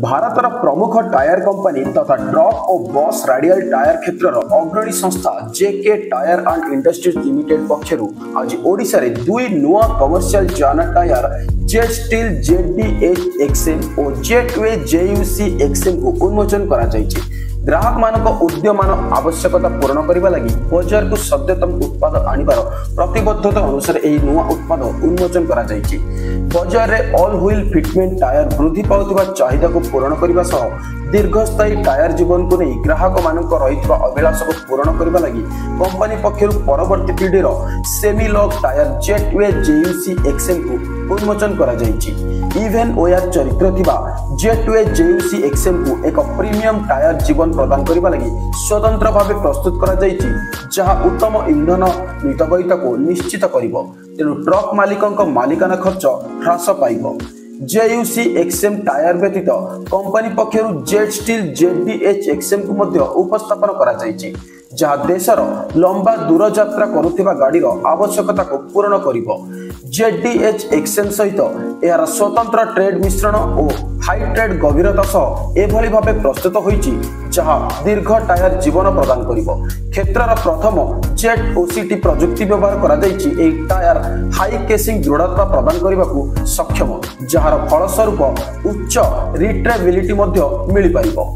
भारतर प्रमुख tyre company तथा truck और बस रेडियल टायर क्षेत्र अग्रणी संस्था जेके टायर एंड इंडस्ट्रीज लिमिटेड पक्षर आज ओडिशा रे दुई नुआ कमर्शियल जान टायर जेट स्टील जेडीएच एक्सएम और जेटवे जेयूसी एक्सएम को उन्मोचन करा जायछि। ग्राहक मानक उद्यमान आवश्यकता पूर्ण करने लगी बजार को सद्यतम उत्पाद आनिबार प्रतिबद्धता अनुसार यह नुआ उत्पाद उन्मोचन करा जायछि। बजार रे ऑल व्हील फिटमेंट टायर वृद्धि पाउथिबा चाहिदा को पूर्ण करने सह दीर्घस्थायी टायर जीवन को नहीं ग्राहक मानक रहितबा अभिलाष को पूर्ण करने लगी कंपनी पक्षर परवर्ती पीढ़ीर semi lock tyre जेटवे JUC XM को उन्मोचन करा जायछि। इवेन ओयर चरित्र थिबा जेटवे जेयूसी एक्सएम को एक प्रीमियम टायर जीवन प्रदान करने लगी स्वतंत्र भाव प्रस्तुत करा जायछि, जहां उत्तम इंधन मितव्ययिता को निश्चित करिवो। तेणु ट्रक मालिकक मालिकाना खर्च ह्रास पाइबो। जेयूसी एक्सएम टायर व्यतीत कंपनी पक्षर जेट स्टील जेडीएच एक्सएम को मध्य उपस्थापन करा जायछि, जहां देशर लंबा दूर यात्रा करुथिबा गाड़ीर आवश्यकता को पूर्ण करिवो। जेडीएच एक्सएम सहित यार स्वतंत्र ट्रेड मिश्रण और हाई ट्रेड गभीरता सह एभली भावे प्रस्तुत होईछि, जहां दीर्घ टायर जीवन प्रदान करिवो। क्षेत्रर प्रथम जेट ओसीटी प्रजुक्ति व्यवहार करा जायछि। एही टायर हाई केसिंग दृढ़ता प्रदान करबाकू सक्षम, जहार फलस्वरूप उच्च रिट्रेबिलिटी मध्य मिलि पारिबो।